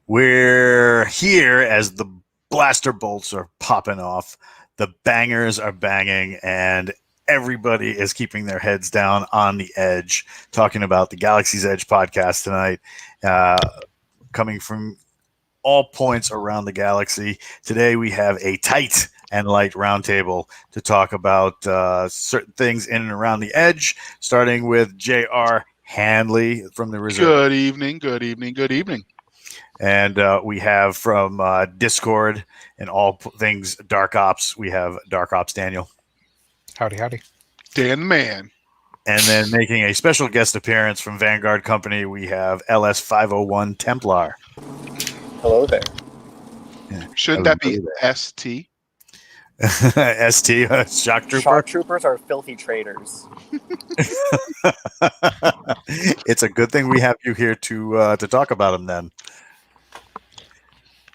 We're here as the blaster bolts are popping off, the bangers are banging, and everybody is keeping their heads down on the edge, talking about the Galaxy's Edge podcast tonight, coming from all points around the galaxy. Today we have a tight and light roundtable to talk about certain things in and around the edge, starting with J.R. Handley from the Reserve. Good evening, good evening, good evening. And we have from Discord and all things Dark Ops, we have Dark Ops Daniel. Howdy, howdy. Dan the Man. And then making a special guest appearance from Vanguard Company, we have LS501 Templar. Hello there. Yeah. Shouldn't that be ST? ST, Shock Trooper? Shock Troopers are filthy traitors. It's a good thing we have you here to talk about them then.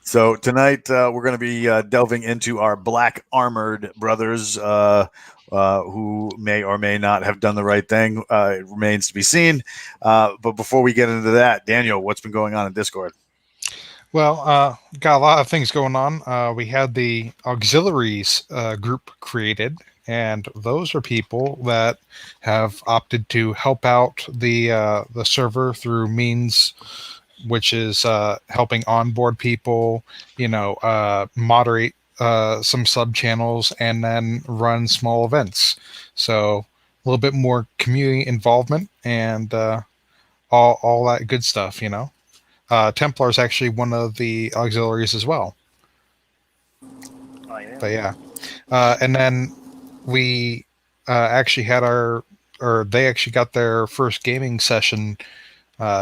So tonight we're going to be delving into our black armored brothers who may or may not have done the right thing. It remains to be seen. But before we get into that, Daniel, what's been going on in Discord? Well, got a lot of things going on. We had the auxiliaries group created, and those are people that have opted to help out the server through means which is helping onboard people, moderate some sub channels, and then run small events. So a little bit more community involvement and all that good stuff, Templar is actually one of the auxiliaries as well. Oh, yeah. But yeah. And then we actually had they actually got their first gaming session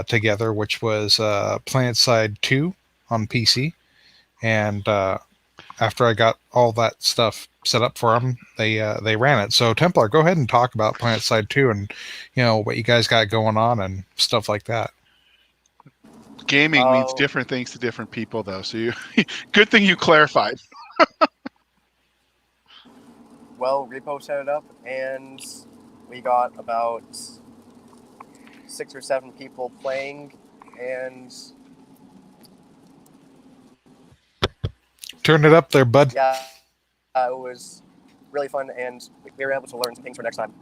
together, which was PlanetSide 2 on PC. And after I got all that stuff set up for them, they ran it. So Templar, go ahead and talk about PlanetSide 2 and what you guys got going on and stuff like that. Gaming means different things to different people, though. So good thing you clarified. Well, Repo set it up, and we got about 6 or 7 people playing, and turn it up there, bud. yeah, it was really fun, and we were able to learn some things for next time.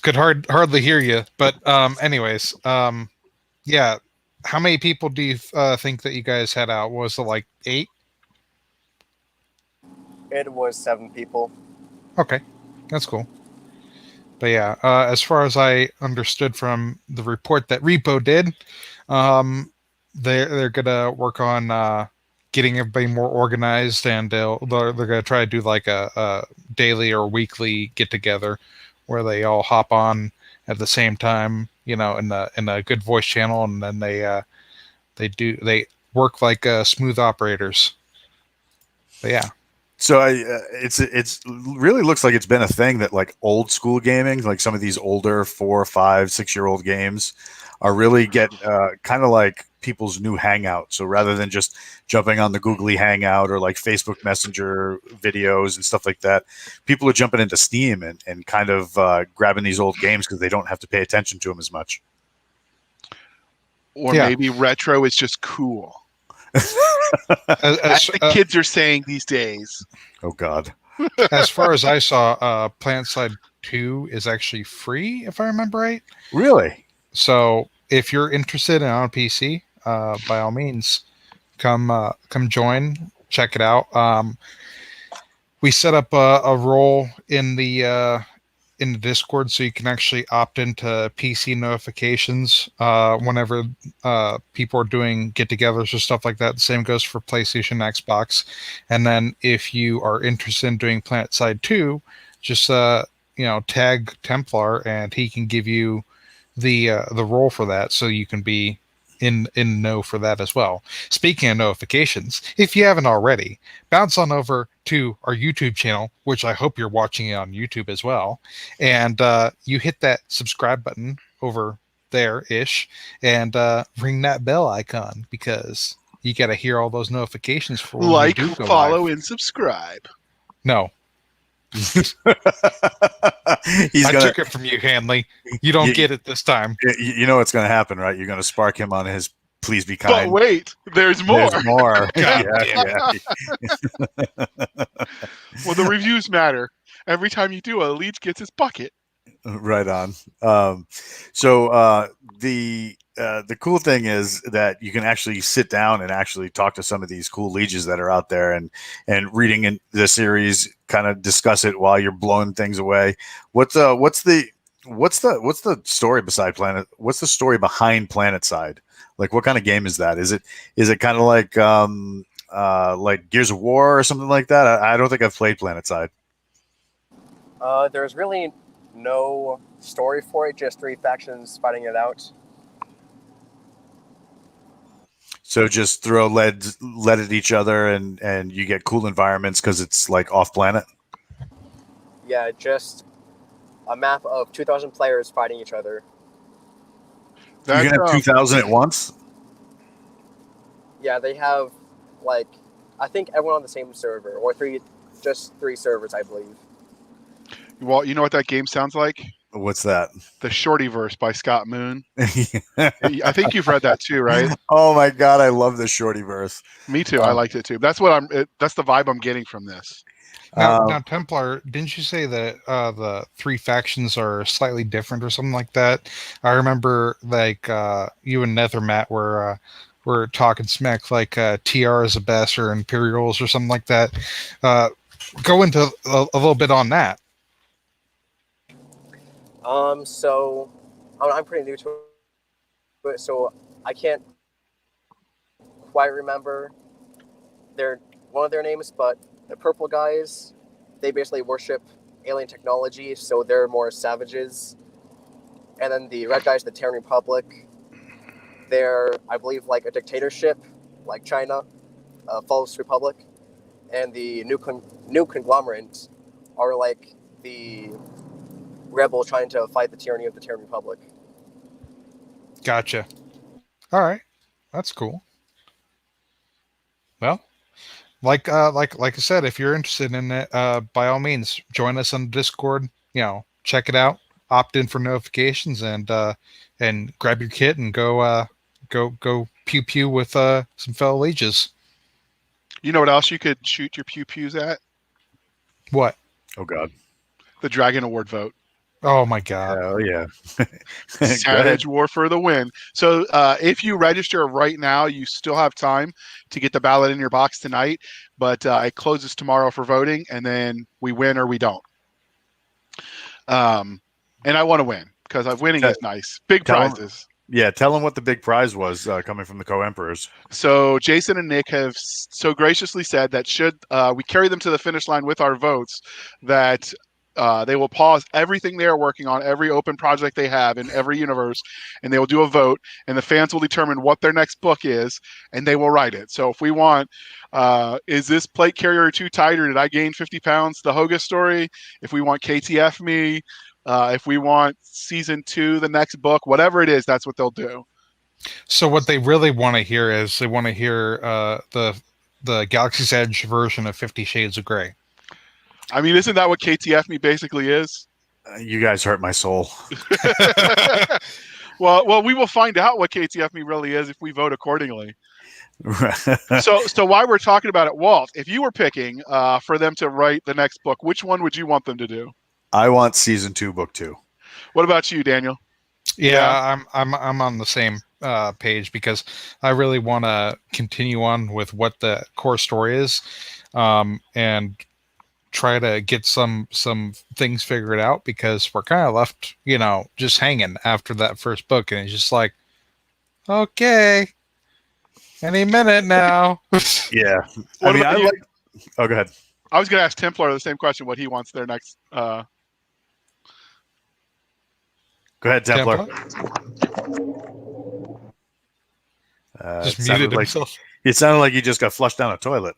Could hardly hear you, but anyways, yeah. How many people do you think that you guys had out? Was it like 8? It was 7 people. Okay, that's cool. But yeah, as far as I understood from the report that Repo did, they're gonna work on getting everybody more organized, and they're gonna try to do like a daily or weekly get together where they all hop on at the same time, in a good voice channel, and then they work like smooth operators. But yeah. So it's really looks like it's been a thing that like old school gaming, like some of these older 4, 5, 6-year-old games are really get kind of like people's new hangout. So rather than just jumping on the Googly Hangout or like Facebook Messenger videos and stuff like that, people are jumping into Steam and kind of grabbing these old games because they don't have to pay attention to them as much. Or maybe retro is just cool. As the kids are saying these days. Oh, God. As far as I saw, PlanetSide 2 is actually free, if I remember right. Really? So if you're interested in on PC, by all means, come join, check it out. We set up a role in the Discord so you can actually opt into PC notifications whenever people are doing get-togethers or stuff like that. The same goes for PlayStation, Xbox. And then if you are interested in doing PlanetSide 2, just tag Templar, and he can give you the role for that, so you can be in know for that as well. Speaking of notifications, if you haven't already, bounce on over to our YouTube channel, which I hope you're watching it on YouTube as well, and you hit that subscribe button over there-ish, and ring that bell icon, because you got to hear all those notifications for when like, we do go follow, live. And subscribe. No. I took it from you, Hanley. You don't get it this time. You know what's going to happen, right? You're going to spark him on his please be kind. But wait, there's more. There's more. God yeah. Well, the reviews matter. Every time you do, a Leej gets his bucket. Right on. The cool thing is that you can actually sit down and actually talk to some of these cool Leeges that are out there, and reading in the series, kind of discuss it while you're blowing things away. What's the story beside Planet? What's the story behind PlanetSide? Like, what kind of game is that? Is it kind of like Gears of War or something like that? I don't think I've played PlanetSide. There's really no story for it, just 3 factions fighting it out. So just throw lead at each other, and you get cool environments because it's like off planet. Yeah, just a map of 2,000 players fighting each other. You can have 2,000 at once? Yeah, they have, like, I think everyone on the same server, or just 3 servers, I believe. Well, you know what that game sounds like? What's that? The Shortyverse by Scott Moon. I think you've read that too, right? Oh my God, I love the Shortyverse. Me too. I liked it too. That's what that's the vibe I'm getting from this. Now, Templar, didn't you say that the 3 factions are slightly different or something like that? I remember like you and Nethermat were talking smack like TR is the best or Imperials or something like that. Go into a little bit on that. So I'm pretty new to it, so I can't quite remember one of their names, but the purple guys, they basically worship alien technology, so they're more savages. And then the red guys, the Terran Republic, they're, I believe, like a dictatorship, like China, a false republic. And the new conglomerate are like the rebel trying to fight the tyranny of the Terran Republic. Gotcha. All right, that's cool. Well, like I said, if you're interested in it, by all means, join us on Discord. Check it out. Opt in for notifications, and grab your kit and go pew pew with some fellow Leeges. You know what else you could shoot your pew pews at? What? Oh God. The Dragon Award vote. Oh my God. Oh yeah. Savage War for the win. So if you register right now, you still have time to get the ballot in your box tonight, but it closes tomorrow for voting, and then we win or we don't. And I want to win because winning is nice. Big prizes. Tell them what the big prize was coming from the co-emperors. So Jason and Nick have so graciously said that should we carry them to the finish line with our votes, that they will pause everything they are working on, every open project they have in every universe, and they will do a vote, and the fans will determine what their next book is, and they will write it. So if we want, is this plate carrier too tight, or did I gain 50 pounds? The Hoga story. If we want KTF me, if we want season 2, the next book, whatever it is, that's what they'll do. So what they really want to hear is they want to hear the Galaxy's Edge version of 50 Shades of Grey. I mean, isn't that what KTF me basically is? You guys hurt my soul. Well, we will find out what KTF me really is if we vote accordingly. So while we're talking about it, Walt, if you were picking for them to write the next book, which one would you want them to do? I want season 2, book 2. What about you, Daniel? Yeah. I'm on the same page because I really want to continue on with what the core story is, and try to get some things figured out, because we're kind of left, just hanging after that first book, and it's just like, okay, any minute now. Yeah. Oh, go ahead. I was going to ask Templar the same question, what he wants their next. Go ahead, Templar. Just muted himself. It sounded like you just got flushed down a toilet.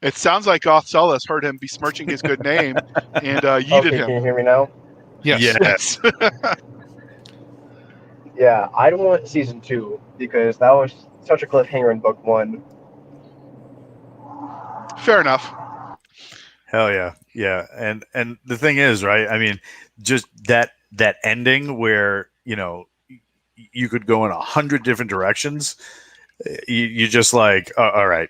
It sounds like Goth Sullus heard him besmirching his good name and yeeted him. Can you hear me now? Yes. Yeah, I don't want season 2 because that was such a cliffhanger in book 1. Fair enough. Hell yeah. Yeah. And the thing is, right, I mean, just that ending where, you could go in 100 different directions. you're just like, all right,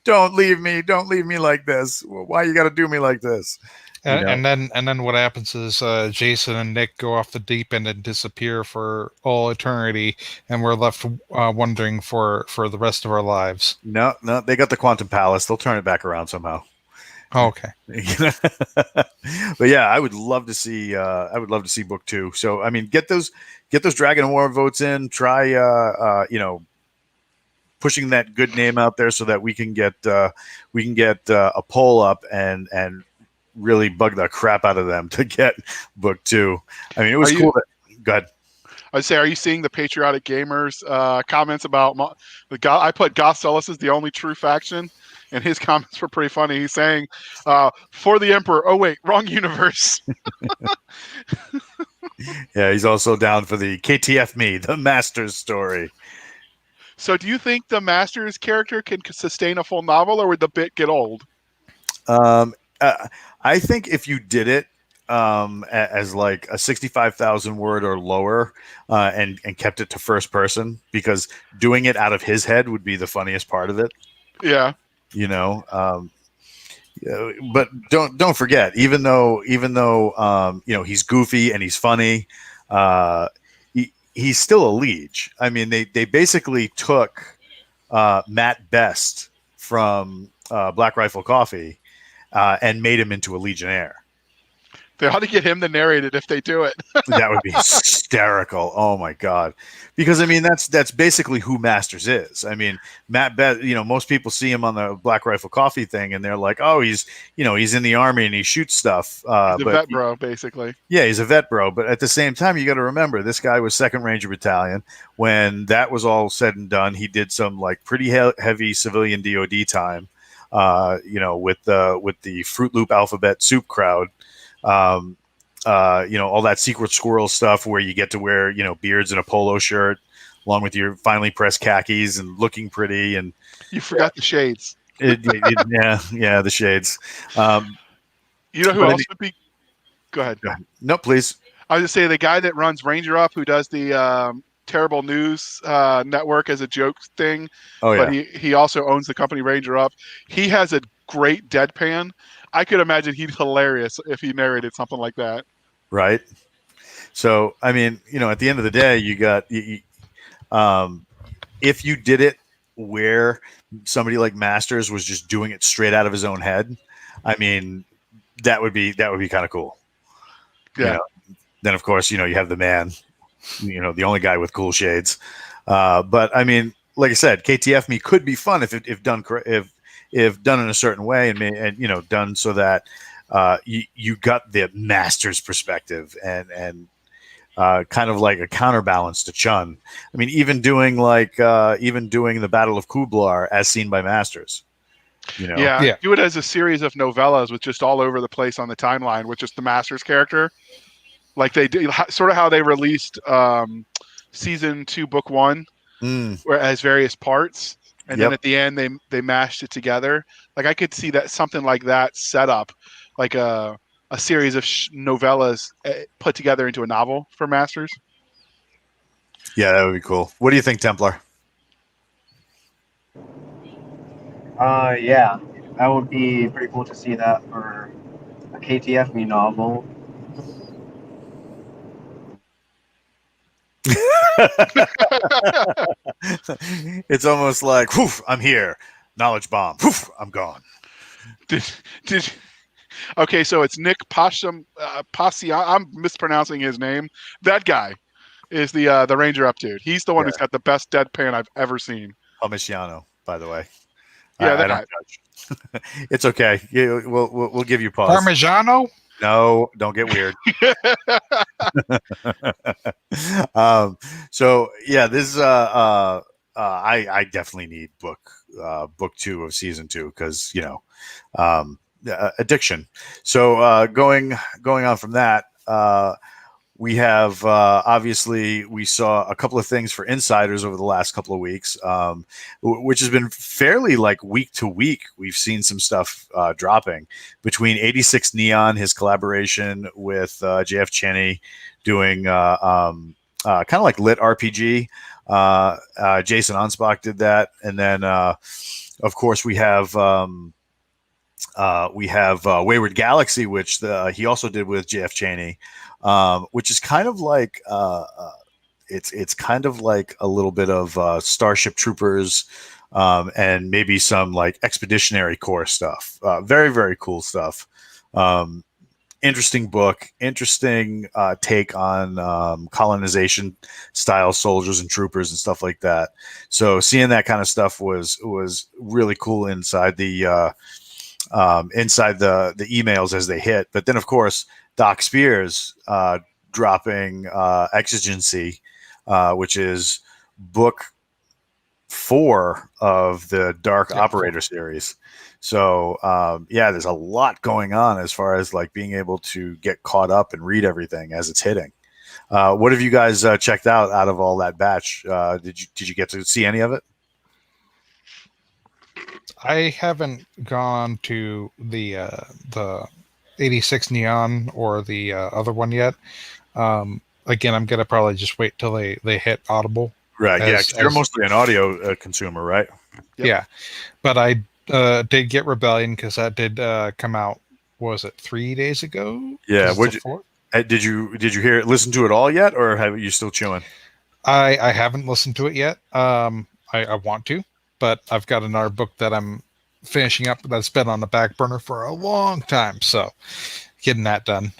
don't leave me like this. Why you got to do me like this? And then what happens is Jason and Nick go off the deep end and disappear for all eternity, and we're left wondering for the rest of our lives. No, they got the Quantum Palace. They'll turn it back around somehow. Oh, okay. But yeah, I would love to see book 2. So I mean, get those Dragon War votes in. Try pushing that good name out there so that we can get a poll up and really bug the crap out of them to get book 2. I mean, it was cool. Go ahead. I'd say, are you seeing the Patriotic Gamers comments about I put Gothcelis as the only true faction, and his comments were pretty funny. He's saying, for the Emperor. Oh, wait, wrong universe. Yeah, he's also down for the KTF me, the Masters story. So do you think the Masters character can sustain a full novel, or would the bit get old? I think if you did it as like a 65,000 word or lower and kept it to first person, because doing it out of his head would be the funniest part of it. Yeah. But don't forget, even though he's goofy and he's funny, he's still a Leej. I mean, they basically took Matt Best from Black Rifle Coffee and made him into a Legionnaire. They ought to get him to narrate it if they do it. That would be hysterical. Oh my God. Because I mean, that's basically who Masters is. I mean, Matt Best, most people see him on the Black Rifle Coffee thing and they're like, oh, he's in the army and he shoots stuff. He's a vet bro, basically. Yeah, he's a vet bro. But at the same time, you got to remember, this guy was 2nd Ranger Battalion. When that was all said and done, he did some like pretty heavy civilian DOD time, with the Fruit Loop alphabet soup crowd. All that Secret Squirrel stuff where you get to wear, beards and a polo shirt along with your finely pressed khakis and looking pretty. And you forgot the shades. Yeah, the shades. You know who else would be? Go ahead. No, please. I was just say the guy that runs Ranger Up, who does the Terrible News network as a joke thing. Oh yeah. But he also owns the company Ranger Up. He has a great deadpan. I could imagine he'd hilarious if he narrated something like that. Right. So, I mean, at the end of the day, you got, if you did it where somebody like Masters was just doing it straight out of his own head, I mean, that would be kind of cool. Yeah. Then of course, you have the man, the only guy with cool shades. But I mean, like I said, KTF me could be fun if done if done in a certain way and done so that you got the Master's perspective and kind of like a counterbalance to Chun. I mean, even doing the Battle of Kublar as seen by Masters. Yeah. Do it as a series of novellas with just all over the place on the timeline with just the Masters character, like they did, sort of how they released season 2, book 1, where as various parts. And then at the end, they mashed it together. Like I could see that something like that set up, like a series of novellas put together into a novel for Masters. Yeah, that would be cool. What do you think, Templar? Yeah, that would be pretty cool to see that for a KTF me novel. It's almost like, whew, I'm here. Knowledge bomb. Whew, I'm gone. Okay, so it's Nick Pasha. I'm mispronouncing his name. That guy is the Ranger Up dude. He's the one who's got the best deadpan I've ever seen. Parmigiano, by the way. Yeah, that guy. It's okay. We'll give you pause. Parmigiano? No, don't get weird. So yeah, this is I definitely need book 2 of season 2 because addiction. So going on from that, we have obviously we saw a couple of things for insiders over the last couple of weeks, which has been fairly like week to week. We've seen some stuff dropping between 86 Neon, his collaboration with JF Cheney, doing kind of like lit RPG. Jason Onspach did that, and then of course we have Wayward Galaxy, which he also did with JF Cheney, which is kind of like it's kind of like a little bit of Starship Troopers. And maybe some like Expeditionary Corps stuff. Very, very cool stuff. Interesting book, interesting take on colonization style soldiers and troopers and stuff like that. So seeing that kind of stuff was really cool inside the emails as they hit. But then of course Doc Spears dropping Exigency, which is book 4 of the Dark Operator series. So there's a lot going on as far as like being able to get caught up and read everything as it's hitting. What have you guys checked out of all that batch? Did you get to see any of it? I haven't gone to the 86 Neon or the other one yet. Again, I'm gonna probably just wait till they hit Audible. Right. Because you're mostly an audio consumer, right? Yep. Yeah, but I did get Rebellion because that did come out. Was it 3 days ago? Yeah. Did you listen to it all yet, or have you still chewing? I haven't listened to it yet. I want to, but I've got another book that I'm finishing up that's been on the back burner for a long time. So getting that done.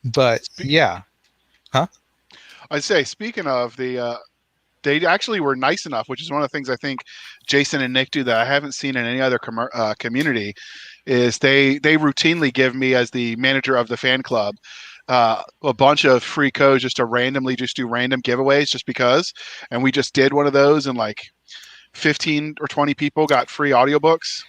But yeah. Huh? I'd say, speaking of they actually were nice enough, which is one of the things I think Jason and Nick do that I haven't seen in any other community, is they routinely give me, as the manager of the fan club, a bunch of free codes just to randomly just do random giveaways just because. And we just did one of those, and like 15 or 20 people got free audiobooks.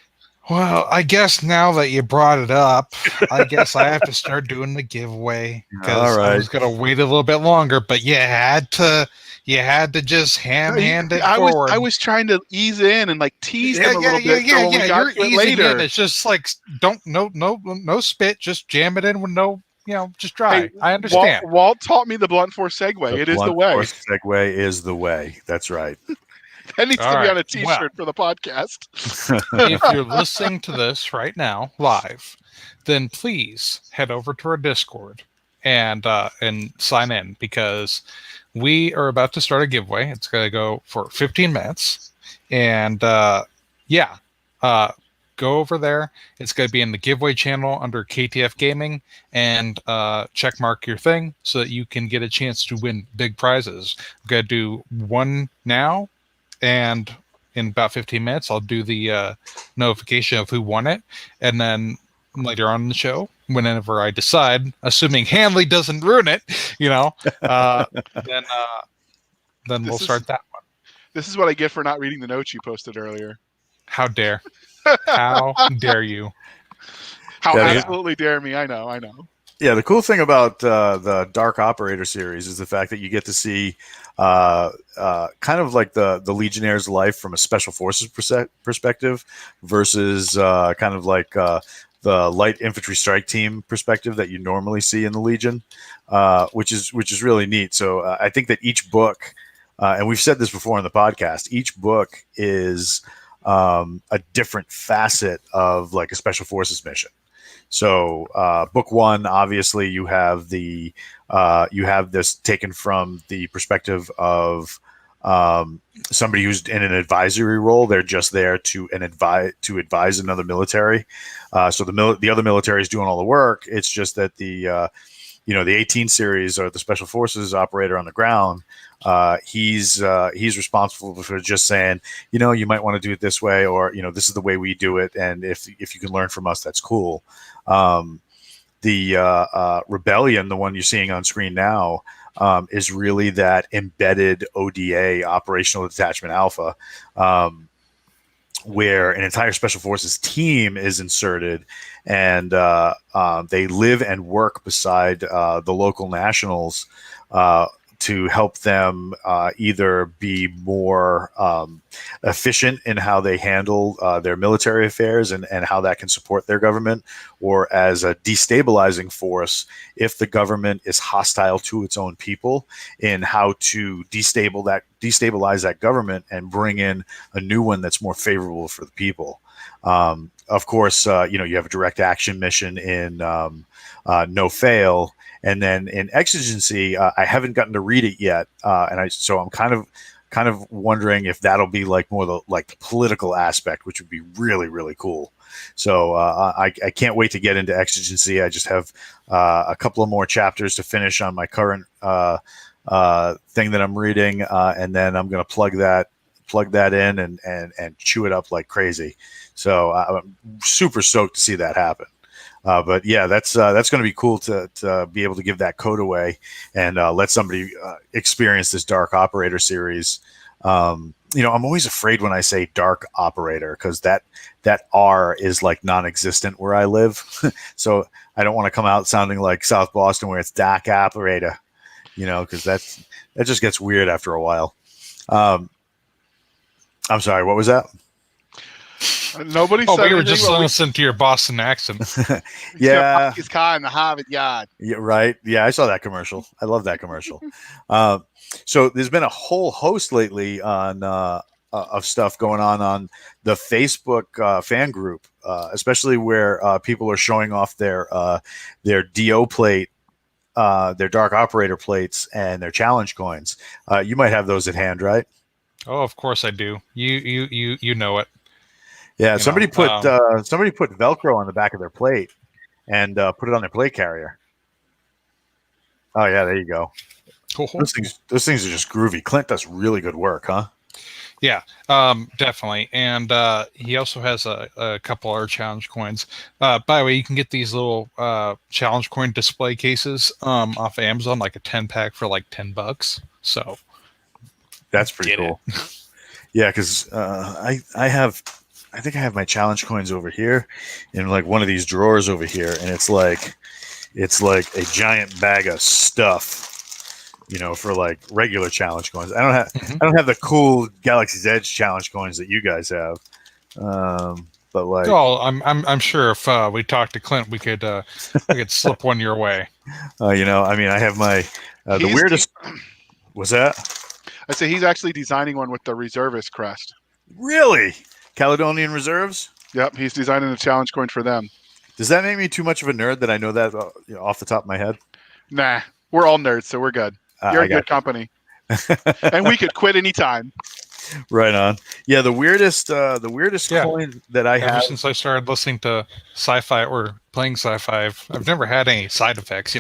Well, I guess now that you brought it up, I guess I have to start doing the giveaway because I was going to wait a little bit longer, but you had to just hand it forward. I was trying to ease in and like tease them a little bit. So when we got to it later, in. It's just like no spit, just jam it in with no, just dry. Hey, I understand. Walt taught me the blunt force segue. It is the way. Blunt force segue is the way. That's right. That needs to be on a T-shirt for the podcast. If you're listening to this right now live, then please head over to our Discord and sign in, because we are about to start a giveaway. It's going to go for 15 minutes, and go over there. It's going to be in the giveaway channel under KTF Gaming, and check mark your thing so that you can get a chance to win big prizes. I'm going to do one now. And in about 15 minutes, I'll do the notification of who won it. And then later on in the show, whenever I decide, assuming Hanley doesn't ruin it, then we'll start that one. This is what I get for not reading the notes you posted earlier. How dare. How dare you. How absolutely dare me. I know. Yeah, the cool thing about the Dark Operator series is the fact that you get to see kind of like the Legionnaire's life from a Special Forces perspective versus kind of like the Light Infantry Strike Team perspective that you normally see in the Legion, which is really neat. So I think that each book, and we've said this before on the podcast, each book is a different facet of like a Special Forces mission. So book 1, obviously you have this taken from the perspective of somebody who's in an advisory role. They're just there to advise another military. So the other military is doing all the work. It's just that the 18 series, or the Special Forces operator on the ground, he's responsible for just saying, you might want to do it this way, or this is the way we do it, and if you can learn from us, that's cool. The Rebellion, the one you're seeing on screen now, is really that embedded ODA, Operational Detachment Alpha, where an entire Special Forces team is inserted, and they live and work beside the local nationals to help them either be more efficient in how they handle their military affairs and how that can support their government, or as a destabilizing force if the government is hostile to its own people, in how to destabilize that government and bring in a new one that's more favorable for the people. Of course, you have a direct action mission in No Fail, and then in Exigency, I haven't gotten to read it yet, so I'm kind of wondering if that'll be like more the political aspect, which would be really, really cool. So I can't wait to get into Exigency. I just have a couple of more chapters to finish on my current thing that I'm reading, and then I'm going to plug that in and chew it up like crazy. So I'm super stoked to see that happen. But yeah, that's going to be cool to be able to give that code away and let somebody experience this Dark Operator series. I'm always afraid when I say Dark Operator, because that R is like non-existent where I live. So I don't want to come out sounding like South Boston where it's Dark Operator, because that just gets weird after a while. I'm sorry, what was that? Nobody said we were anything, just but listening to your Boston accent. Yeah. His car in the Harvard Yard. Yeah, right. Yeah, I saw that commercial. I love that commercial. So there's been a whole host lately of stuff going on the Facebook fan group, especially where people are showing off their DO plate, their Dark Operator plates, and their challenge coins. You might have those at hand, right? Oh, of course I do. You know it. Yeah, somebody put Velcro on the back of their plate and put it on their plate carrier. Oh yeah, there you go. Cool. Those things are just groovy. Clint does really good work, huh? Yeah, definitely. And he also has a couple other challenge coins. By the way, you can get these little challenge coin display cases off of Amazon, like a 10-pack for like $10. So that's pretty cool. Yeah, because I think I have my challenge coins over here in like one of these drawers over here, and it's like a giant bag of stuff, for like regular challenge coins. I don't have the cool Galaxy's Edge challenge coins that you guys have. But like, I'm sure if we talked to Clint, we could slip one your way. I have my the weirdest. Was that? I say he's actually designing one with the reservist crest. Really? Caledonian Reserves? Yep, he's designing a challenge coin for them. Does that make me too much of a nerd that I know that off the top of my head? Nah, we're all nerds, so we're good. You're in good company. And we could quit anytime. Right on. Yeah, the weirdest coin that I have. Ever since I started listening to sci-fi or playing sci-fi, I've never had any side effects,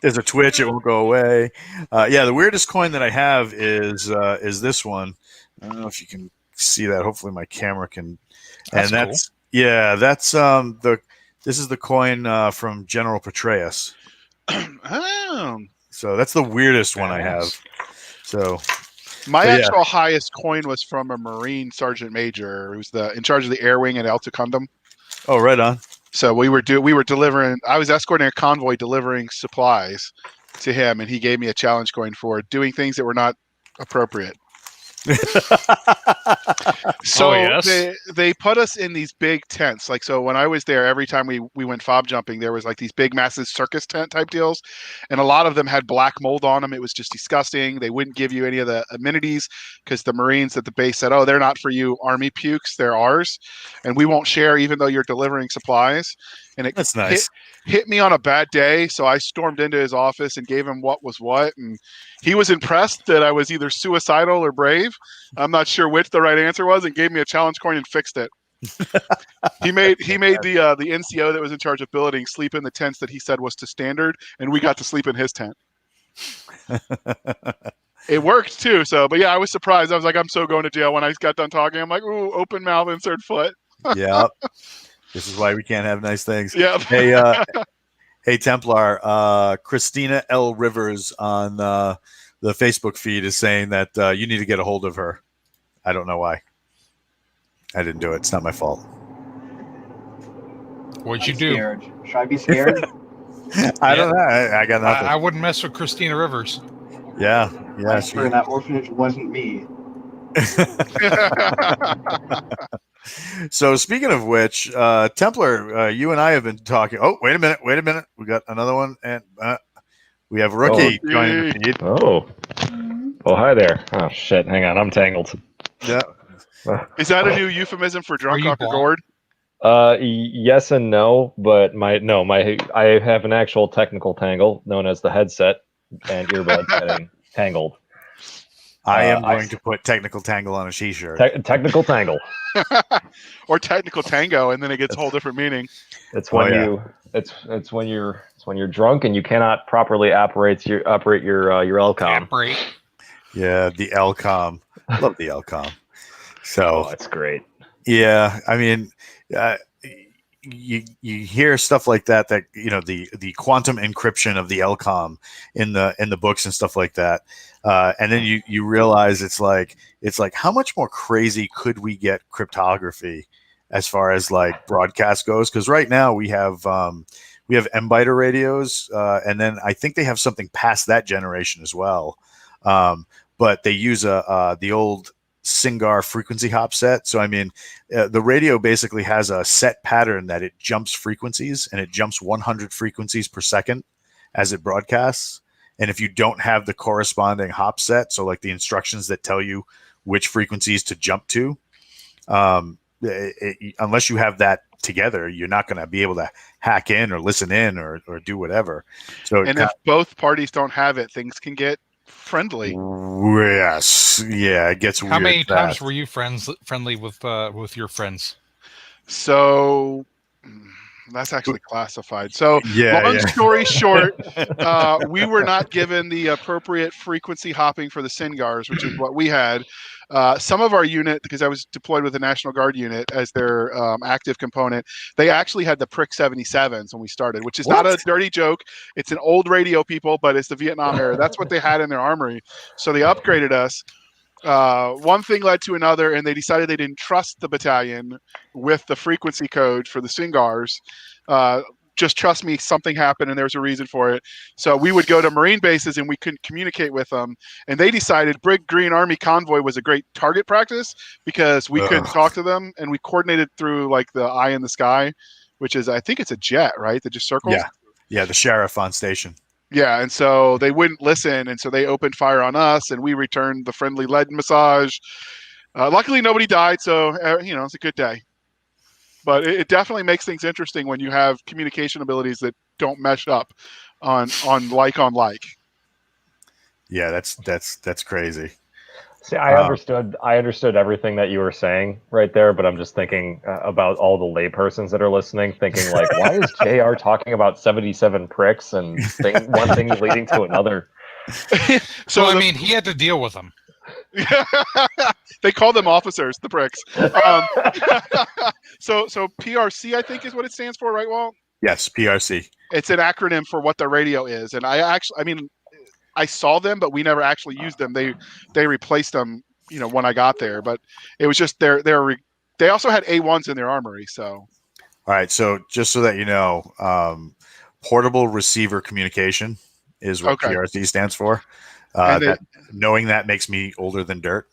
There's a twitch, it won't go away. Yeah, the weirdest coin that I have is this one. I don't know if you can see that. Hopefully my camera can. That's cool. This is the coin from General Petraeus. Oh. So that's the weirdest one I have. So my actual highest coin was from a Marine Sergeant Major who was in charge of the air wing at El Secundum. Oh, right on. So we were delivering. I was escorting a convoy delivering supplies to him, and he gave me a challenge coin for doing things that were not appropriate. So they put us in these big tents. Like, so when I was there, every time we went fob jumping, there was like these big massive circus tent type deals, and a lot of them had black mold on them. It was just disgusting. They wouldn't give you any of the amenities because the Marines at the base said, "Oh, they're not for you Army pukes, they're ours, and we won't share even though you're delivering supplies." And that's nice. Hit me on a bad day, so I stormed into his office and gave him what was what, and he was impressed that I was either suicidal or brave. I'm not sure which the right answer was, and gave me a challenge coin and fixed it. He made the NCO that was in charge of billeting sleep in the tents that he said was to standard, and we got to sleep in his tent. It worked too. So, but yeah, I was surprised. I was like, I'm so going to jail. When I got done talking, I'm like, ooh, open mouth, insert foot. Yeah. This is why we can't have nice things. Yeah. Hey, Templar. Christina L. Rivers on the Facebook feed is saying that you need to get a hold of her. I don't know why. I didn't do it. It's not my fault. What'd you do? Scared. Should I be scared? I don't know. I got nothing. I wouldn't mess with Christina Rivers. Yeah. I swear that orphanage wasn't me. So speaking of which, Templar, you and I have been talking. Oh, wait a minute. We got another one, and we have Rookie joining the feed. Oh, hi there. Oh shit, hang on, I'm tangled. Yeah. Is that a new euphemism for drunk off your gourd? Yes and no, but I have an actual technical tangle known as the headset and earbuds getting tangled. I am going to put technical tangle on a t-shirt. Technical tangle. Or technical tango, and then it gets a whole different meaning. It's when it's when you're drunk and you cannot properly operate your LCOM. Yeah, the LCOM. Love the LCOM. So that's great. Yeah, I mean, you hear stuff like that the quantum encryption of the LCOM in the books and stuff like that, and then you realize it's like how much more crazy could we get cryptography as far as like broadcast goes? Because right now we have M-biter radios, and then I think they have something past that generation as well, but they use the old Singar frequency hop set. So I mean, the radio basically has a set pattern that it jumps frequencies, and it jumps 100 frequencies per second as it broadcasts. And if you don't have the corresponding hop set, so like the instructions that tell you which frequencies to jump to, unless you have that together, you're not going to be able to hack in or listen in or do whatever. So and if both parties don't have it, things can get friendly. Yes, yeah, it gets weird. How many times were you friendly with your friends? So that's actually classified. So long story short, we were not given the appropriate frequency hopping for the Singars, which is what we had. Some of our unit, because I was deployed with the National Guard unit as their active component, they actually had the Prick 77s when we started, which is not a dirty joke. It's an old radio, people, but it's the Vietnam era. That's what they had in their armory. So they upgraded us. One thing led to another, and they decided they didn't trust the battalion with the frequency code for the Singars. Just trust me, something happened and there's a reason for it. So we would go to Marine bases and we couldn't communicate with them. And they decided Brig Green Army Convoy was a great target practice because we couldn't talk to them. And we coordinated through like the eye in the sky, which is, I think it's a jet, right? That just circles. Yeah, the sheriff on station. Yeah, and so they wouldn't listen. And so they opened fire on us and we returned the friendly lead massage. Luckily, nobody died. So, it's a good day. But it definitely makes things interesting when you have communication abilities that don't mesh up on like. Yeah, that's crazy. See, I understood everything that you were saying right there, but I'm just thinking about all the laypersons that are listening, thinking like, why is JR talking about 77 pricks and one thing leading to another? So I mean, he had to deal with them. They call them officers, the pricks. So PRC, I think, is what it stands for, right, Walt? Yes, PRC. It's an acronym for what the radio is, and I saw them, but we never actually used them. They replaced them, when I got there. But it was just they also had A1s in their armory. So, all right. So just so that you know, portable receiver communication is what PRC stands for. Knowing that makes me older than dirt.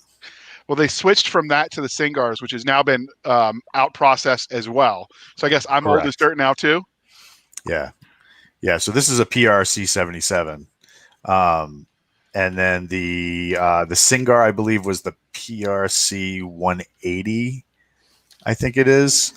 Well, they switched from that to the Singars, which has now been out processed as well. So I guess I'm old as dirt now too. Yeah. So this is a PRC 77, and then the Singar, I believe, was the PRC 180. I think it is.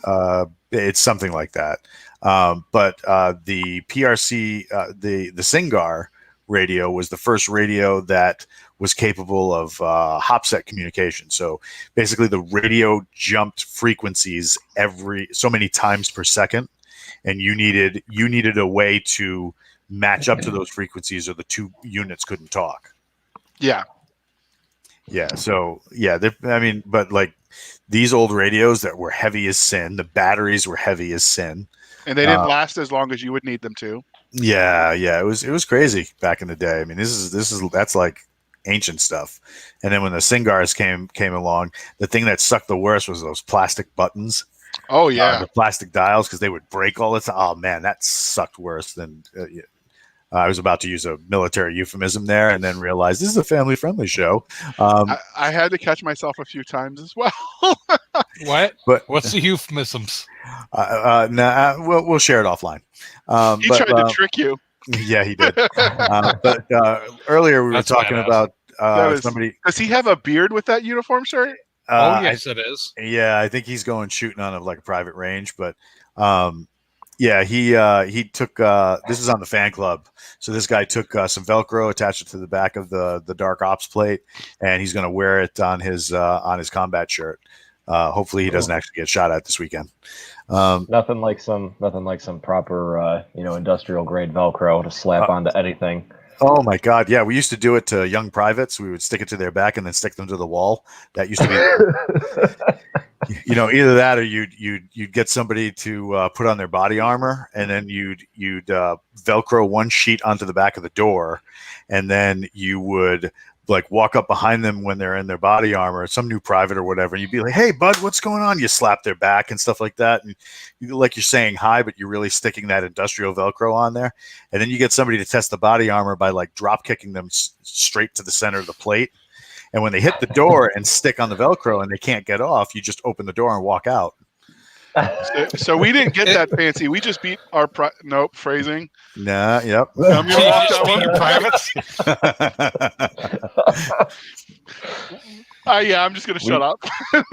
It's something like that. But the PRC, the Singar radio was the first radio that was capable of hopset communication. So basically the radio jumped frequencies every so many times per second, and you needed a way to match up to those frequencies or the two units couldn't talk. Yeah. So but like these old radios that were heavy as sin, the batteries were heavy as sin. And they didn't last as long as you would need them to. Yeah, it was crazy back in the day. I mean, that's like ancient stuff. And then when the Singars came along, the thing that sucked the worst was those plastic buttons. Oh yeah. the plastic dials, because they would break all the time. Oh man, that sucked worse than. I was about to use a military euphemism there, and then realized this is a family-friendly show. I had to catch myself a few times as well. What? But What's the euphemisms? we'll share it offline. He tried to trick you. Yeah, he did. But earlier we were That's talking badass. about somebody. Does he have a beard with that uniform shirt? Oh yes, it is. Yeah, I think he's going shooting on a private range, but yeah, he took this is on the fan club. So this guy took some Velcro, attached it to the back of the Dark Ops plate, and he's going to wear it on his combat shirt. Hopefully he doesn't actually get shot at this weekend. Nothing like some proper industrial grade Velcro to slap onto anything. Oh my God! Yeah, we used to do it to young privates. We would stick it to their back and then stick them to the wall. That used to be, either that or you'd get somebody to put on their body armor, and then you'd Velcro one sheet onto the back of the door, and then you would walk up behind them when they're in their body armor, some new private or whatever, and you'd be like, "Hey, bud, what's going on?" You slap their back and stuff like that, and you're saying hi, but you're really sticking that industrial Velcro on there. And then you get somebody to test the body armor by drop kicking them straight to the center of the plate. And when they hit the door and stick on the Velcro and they can't get off, you just open the door and walk out. So we didn't get that fancy. We just beat our phrasing. Nah, yep. I'm gonna walk that one. Yeah, I'm just gonna shut up.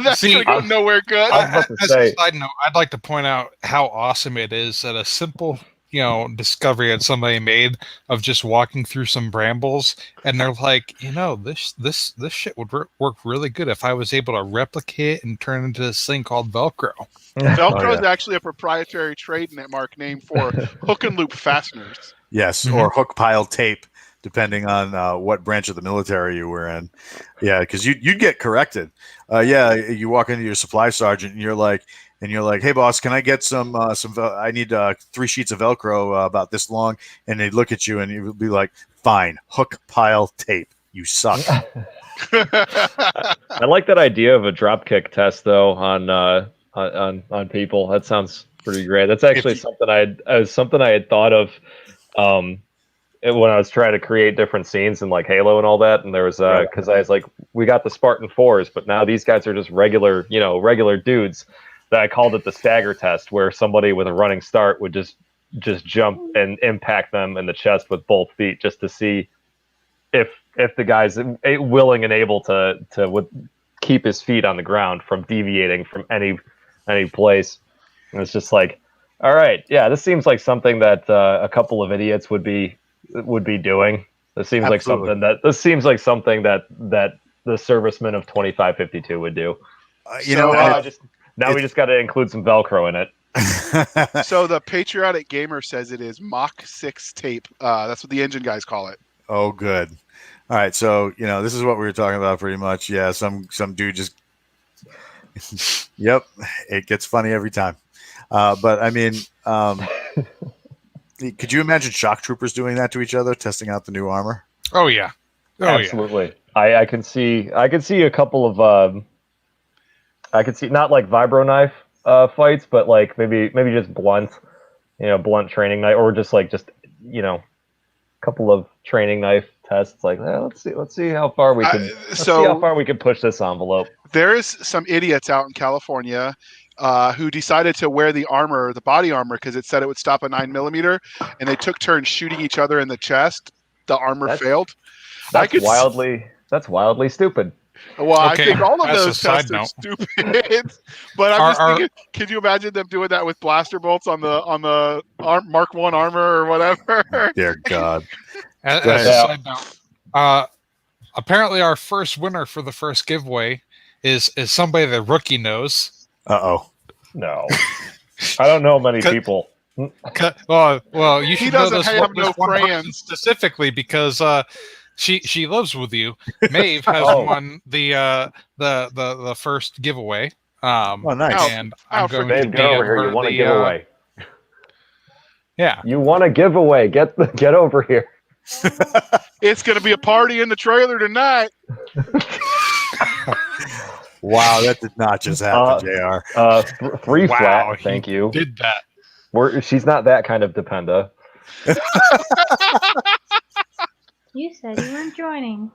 That's gonna go nowhere good. As a side note, I'd like to point out how awesome it is that a simple discovery that somebody made of just walking through some brambles, and they're like, this shit would work really good if I was able to replicate it and turn it into this thing called Velcro. Velcro is actually a proprietary trademark name for hook and loop fasteners. Yes, or hook pile tape, depending on what branch of the military you were in. Yeah, because you'd get corrected. You walk into your supply sergeant and you're like, "Hey, boss, can I get some? I need 3 sheets of Velcro about this long." And they'd look at you and you'd be like, "Fine, hook pile tape. You suck." I like that idea of a dropkick test though on people. That sounds pretty great. That's actually something I had thought of when I was trying to create different scenes in Halo and all that. And there was because I was like, we got the Spartan 4s, but now these guys are just regular dudes. That I called it the stagger test, where somebody with a running start would just jump and impact them in the chest with both feet, just to see if the guy's willing and able to keep his feet on the ground from deviating from any place. And it's just like, all right, yeah, this seems like something that a couple of idiots would be doing. This seems like something that the servicemen of 2552 would do. We just got to include some Velcro in it. So the Patriotic Gamer says it is Mach 6 tape. That's what the engine guys call it. Oh, good. All right, so this is what we were talking about pretty much. Yeah, some dude just. Yep, it gets funny every time. But I mean, could you imagine shock troopers doing that to each other, testing out the new armor? Oh yeah, absolutely. Yeah. I can see a couple of. I could see not like vibro knife fights, but maybe just blunt training knife, or just a couple of training knife tests. Let's see how far we can push this envelope. There is some idiots out in California who decided to wear the body armor, because it said it would stop a 9mm, and they took turns shooting each other in the chest. The armor failed. That's wildly stupid. Well, okay. I think all of those tests are stupid. But I'm just thinking, could you imagine them doing that with blaster bolts on the Mark 1 armor or whatever? Dear God. As a side note, apparently our first winner for the first giveaway is somebody that Rookie knows. Uh-oh. No. I don't know many people. Well, you should know this have one person specifically, because she lives with you. Maeve has won the first giveaway. Oh, nice. And I'm going Maeve, to get over here. You want a giveaway? Yeah. You want a giveaway? Get over here. It's going to be a party in the trailer tonight. Wow, that did not just happen, Jr. 3 Wow, flat. he Thank you. Did that? She's not that kind of dependa. You said you weren't joining.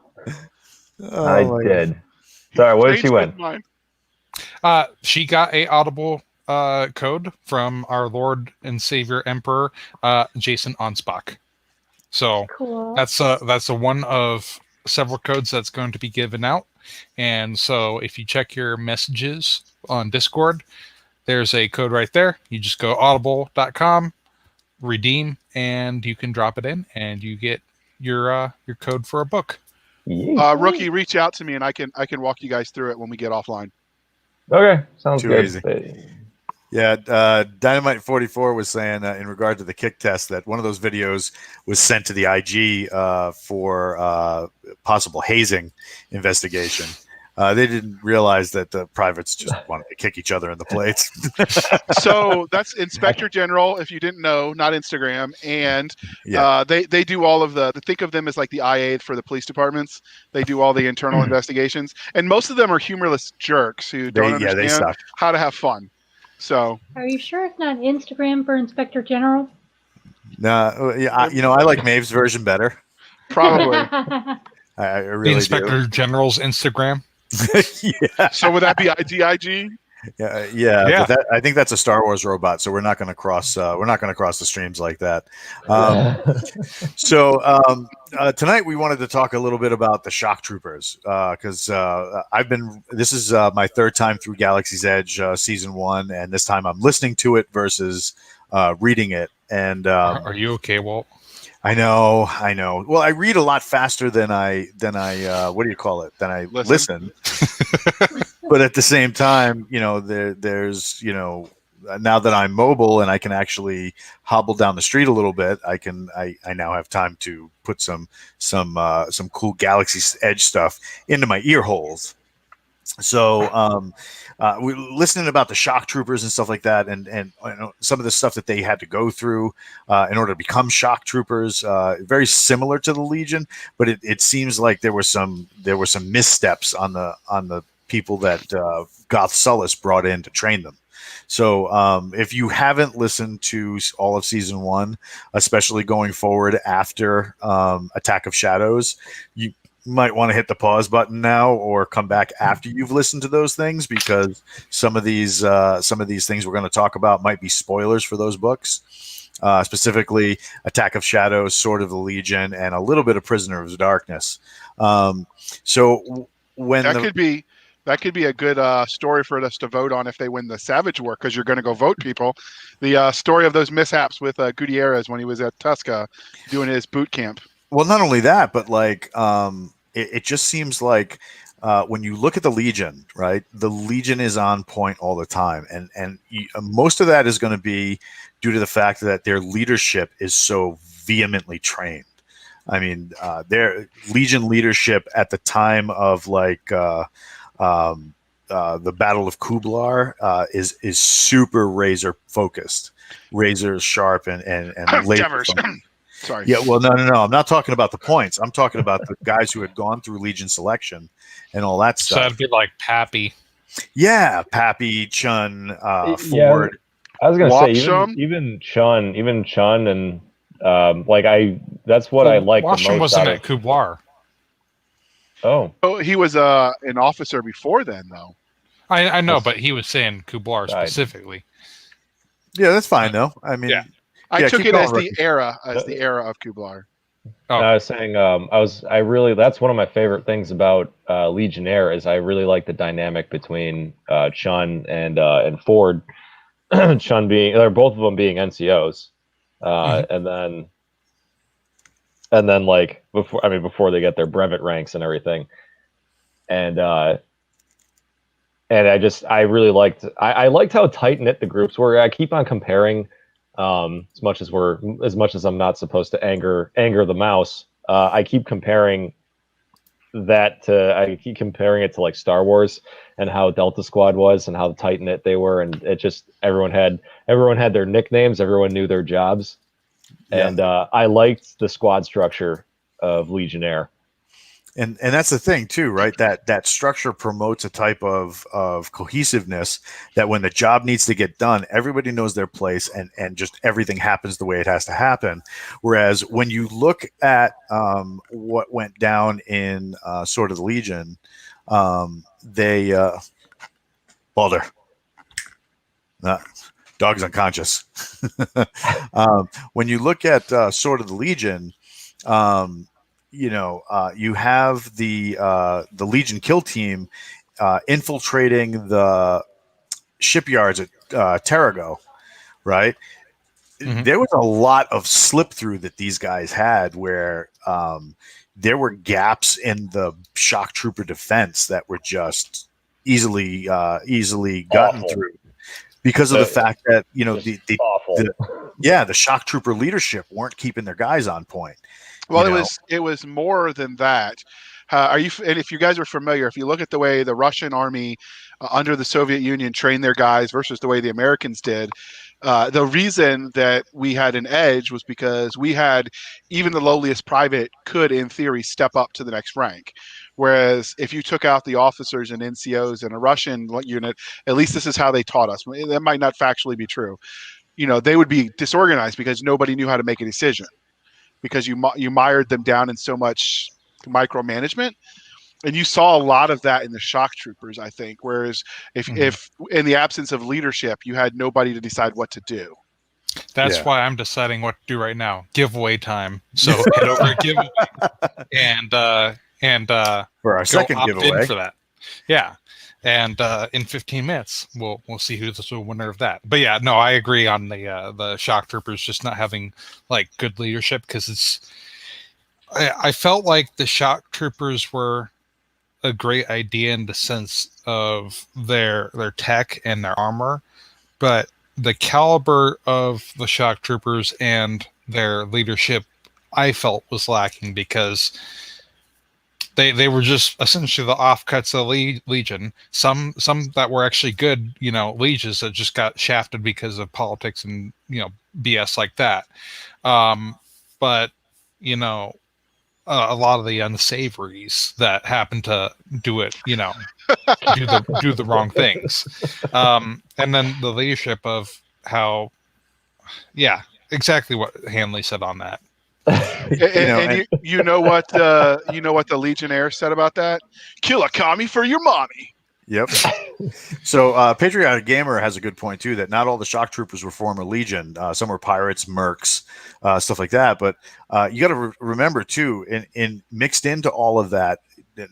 Oh, I my did. Sorry, what did she Changed win? his mind. She got a Audible code from our Lord and Savior Emperor Jason Onspach. So Cool. that's a one of several codes that's going to be given out. And so if you check your messages on Discord, there's a code right there. You just go audible.com, redeem, and you can drop it in, and you get your code for a book. Yeah. Rookie, reach out to me and I can walk you guys through it when we get offline. Okay, sounds Too good. easy. Yeah, Dynamite 44 was saying in regard to the kick test that one of those videos was sent to the IG for possible hazing investigation. They didn't realize that the privates just wanted to kick each other in the plates. So that's Inspector General, if you didn't know, not Instagram. And Yeah. they do all of think of them as like the IA for the police departments. They do all the internal investigations. And most of them are humorless jerks who don't they understand suck. how to have fun. So Are you sure it's not Instagram for Inspector General? No, I like Maeve's version better. probably. I The really Inspector General's Instagram. do. Yeah. So would that be IGIG? Yeah. But I think that's a Star Wars robot, so we're not going to cross. We're not going to cross the streams like that. So tonight we wanted to talk a little bit about the Shock Troopers because this is my third time through Galaxy's Edge season 1, and this time I'm listening to it versus reading it. And Are you okay, Walt? I know. Well, I read a lot faster than I what do you call it? Than I listen. But at the same time, there's now that I'm mobile and I can actually hobble down the street a little bit, I now have time to put some cool Galaxy's Edge stuff into my ear holes. So we listening about the Shock Troopers and stuff like that, and some of the stuff that they had to go through in order to become Shock Troopers, very similar to the Legion, but it seems like there were some missteps on the people that Goth Sullus brought in to train them. So if you haven't listened to all of season 1, especially going forward after Attack of Shadows, you might want to hit the pause button now or come back after you've listened to those things, because some of these things we're going to talk about might be spoilers for those books, specifically Attack of Shadows, Sword of the Legion, and a little bit of Prisoner of Darkness. So when that could be a good story for us to vote on if they win the Savage War, because you're going to go vote, people. The story of those mishaps with Gutierrez when he was at Tusca doing his boot camp. Well, not only that, but like it just seems like when you look at the Legion, right? The Legion is on point all the time, and most of that is going to be due to the fact that their leadership is so vehemently trained. I mean, their Legion leadership at the time of the Battle of Kublar is super razor focused, razor sharp, and laser. Sorry. Yeah, well, no. I'm not talking about the points. I'm talking about the guys who had gone through Legion selection and all that stuff. So that'd be like Pappy. Yeah, Pappy, Chun, Ford. Yeah, I was gonna say Washam? even Chun, and that's what I like the Washam most. wasn't at Kublar. Oh, He was an officer before then, though. I know, but he was saying Kublar Right. specifically. Yeah, that's fine though. I mean, Yeah. I took keep it going, as Rookie. the era of Kublar. Oh. I was saying, that's one of my favorite things about Legionnaire is I really like the dynamic between Chun and Ford. Chun they're both of them being NCOs, and then like before they get their brevet ranks and everything, and I really liked how tight knit the groups were. I keep on comparing. As much as I'm not supposed to anger the mouse, I keep comparing it to like Star Wars and how Delta Squad was and how tight knit they were, and it just everyone had their nicknames, everyone knew their jobs, Yeah. and I liked the squad structure of Legionnaire. And that's the thing too, right? That structure promotes a type of cohesiveness that when the job needs to get done, everybody knows their place, and just everything happens the way it has to happen. Whereas when you look at what went down in Sword of the Legion, they Balder, dog's unconscious. When you look at Sword of the Legion. You have the Legion kill team infiltrating the shipyards at Terrago, right? Mhm. There was a lot of slip through that these guys had where there were gaps in the shock trooper defense that were just easily gotten Awful. through because of the fact that Awful. the shock trooper leadership weren't keeping their guys on point. Well, it was more than that. And if you guys are familiar, if you look at the way the Russian army under the Soviet Union trained their guys versus the way the Americans did, the reason that we had an edge was because we had even the lowliest private could, in theory, step up to the next rank. Whereas if you took out the officers and NCOs in a Russian unit, at least this is how they taught us. That might not factually be true. They would be disorganized because nobody knew how to make a decision, because you mired them down in so much micromanagement. And you saw a lot of that in the shock troopers, I think. Whereas if in the absence of leadership, you had nobody to decide what to do. That's why I'm deciding what to do right now. Giveaway time. So head over to giveaway and for our second opt giveaway in for that. Yeah. And in 15 minutes, we'll see who's the winner of that. But yeah, no, I agree on the shock troopers just not having like good leadership, because I felt like the shock troopers were a great idea in the sense of their tech and their armor, but the caliber of the shock troopers and their leadership, I felt, was lacking, because they were just essentially the offcuts of Legion. Some that were actually good, Lieges that just got shafted because of politics and BS like that. But a lot of the unsavories that happen to do it, do the wrong things. And then the leadership of how, yeah, exactly what Hanley said on that. You know what the Legionnaire said about that? Kill a commie for your mommy. Yep. So Patriotic Gamer has a good point too, that not all the shock troopers were former Legion. Some were pirates, mercs, stuff like that. But you got to remember too, in mixed into all of that.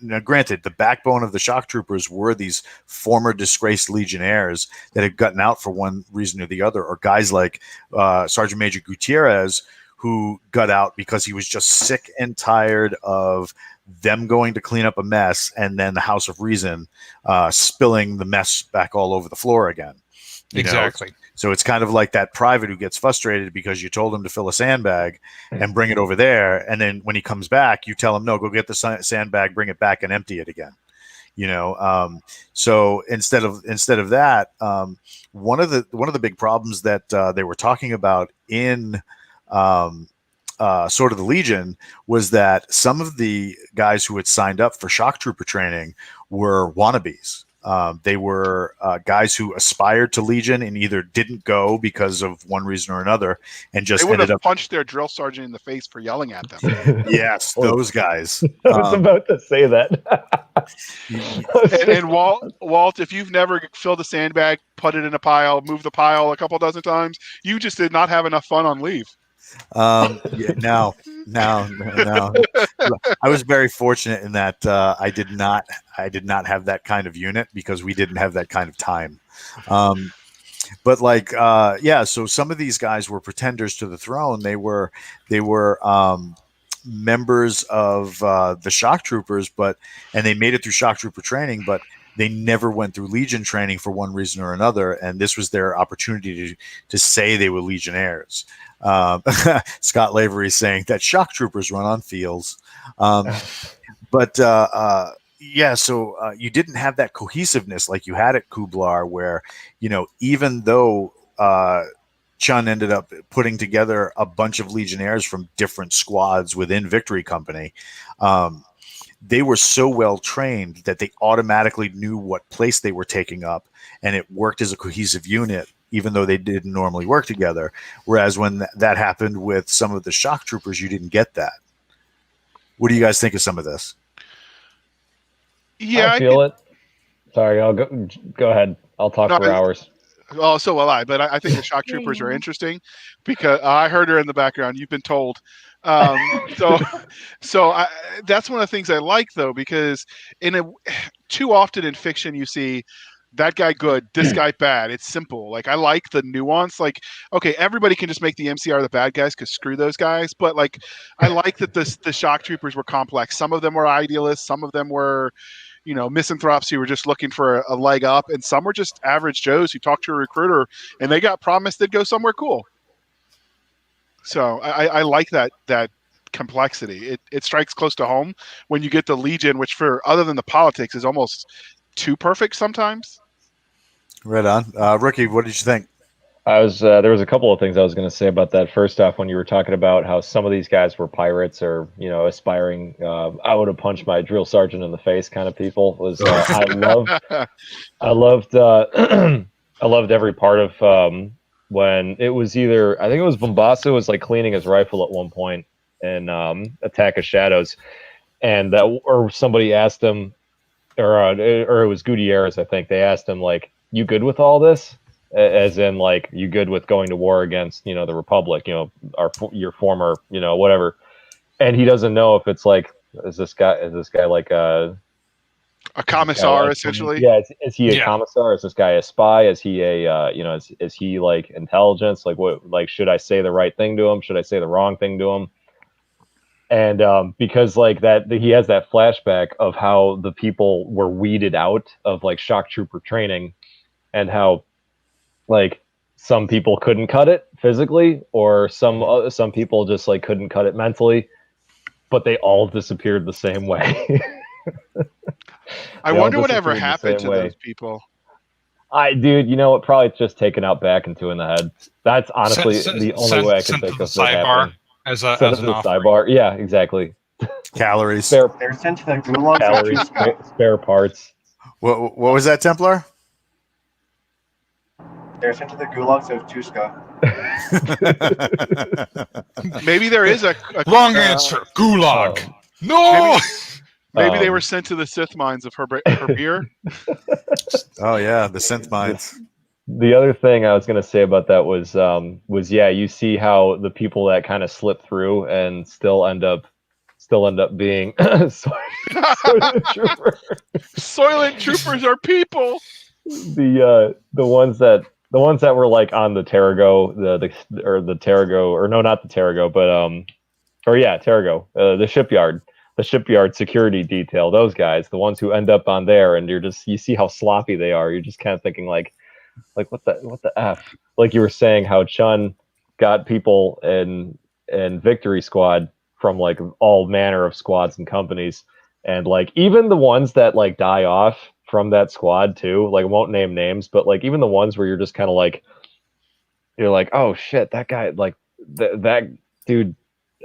Now, granted, the backbone of the shock troopers were these former disgraced Legionnaires that had gotten out for one reason or the other, or guys like Sergeant Major Gutierrez, who got out because he was just sick and tired of them going to clean up a mess and then the House of Reason spilling the mess back all over the floor again. Exactly. So it's kind of like that private who gets frustrated because you told him to fill a sandbag and bring it over there, and then when he comes back, you tell him, no, go get the sandbag, bring it back, and empty it again. So instead of that, one of the big problems that they were talking about in Sword of the Legion was that some of the guys who had signed up for shock trooper training were wannabes. They were guys who aspired to Legion and either didn't go because of one reason or another, and just they would ended have up punched their drill sergeant in the face for yelling at them. Yes, those guys. I was about to say that. and Walt, if you've never filled a sandbag, put it in a pile, moved the pile a couple dozen times, you just did not have enough fun on leave. No. I was very fortunate in that I did not have that kind of unit because we didn't have that kind of time. But so some of these guys were pretenders to the throne. They were members of the shock troopers, and they made it through shock trooper training, but they never went through Legion training for one reason or another, and this was their opportunity to say they were Legionnaires. Scott Lavery saying that shock troopers run on fields. So you didn't have that cohesiveness like you had at Kublar, where, even though Chun ended up putting together a bunch of Legionnaires from different squads within Victory Company, they were so well trained that they automatically knew what place they were taking up, and it worked as a cohesive unit, even though they didn't normally work together. Whereas when that happened with some of the shock troopers, you didn't get that. What do you guys think of some of this? Yeah, I feel it. Sorry, I'll go ahead. I'll talk for hours. Oh, so will I. But I think the shock troopers are interesting because I heard her in the background. You've been told. So that's one of the things I like, though, because too often in fiction you see that guy good, this guy bad. It's simple. Like, I like the nuance. Like, okay, everybody can just make the MCR the bad guys because screw those guys. But like, I like that the shock troopers were complex. Some of them were idealists. Some of them were, misanthropes who were just looking for a leg up, and some were just average Joes who talked to a recruiter and they got promised they'd go somewhere cool. So I like that complexity. It strikes close to home when you get the Legion, which for other than the politics is almost too perfect sometimes. Right on. Rookie, what did you think? There was a couple of things I was going to say about that. First off, when you were talking about how some of these guys were pirates or, aspiring, I would have punched my drill sergeant in the face kind of people. I loved every part of when it was either, I think it was Bombassa was like cleaning his rifle at one point in Attack of Shadows, and or somebody asked him, or it was Gutierrez, I think. They asked him, like, "You good with all this?" As in, like, you good with going to war against, the Republic, your former, whatever. And he doesn't know if it's like, is this guy like a commissar, like, essentially? Yeah, is he a commissar? Is this guy a spy? Is he is he like intelligence? Like, what? Like, should I say the right thing to him? Should I say the wrong thing to him? And because like that, he has that flashback of how the people were weeded out of like shock trooper training, and how like some people couldn't cut it physically, or some people just like couldn't cut it mentally, but they all disappeared the same way. I wonder whatever happened to those people. Dude, what? Probably just taken out back and two in the head. That's honestly the only way I can think of that happening. As an offering. sidebar. Yeah, exactly. Calories. They're sent to the gulags. Calories, spare parts. What was that, Templar? They're sent to the gulags of Tuska. Maybe there is a wrong answer. Gulag. No. Maybe they were sent to the Sith mines of Herbir. Oh yeah, the synth mines. The other thing I was going to say about that was you see how the people that kind of slip through and still end up being Soylent Troopers. Soylent Troopers are people. The ones that were like on the Tarago, the Tarago, or no, not the Tarago, but Tarago, the shipyard security detail. Those guys, the ones who end up on there, and you see how sloppy they are. You're just kind of thinking like what the F? Like you were saying, how Chun got people in Victory Squad from like all manner of squads and companies, and like even the ones that like die off from that squad too, like I won't name names, but like even the ones where you're just kind of like, you're like, oh shit, that guy, like that dude,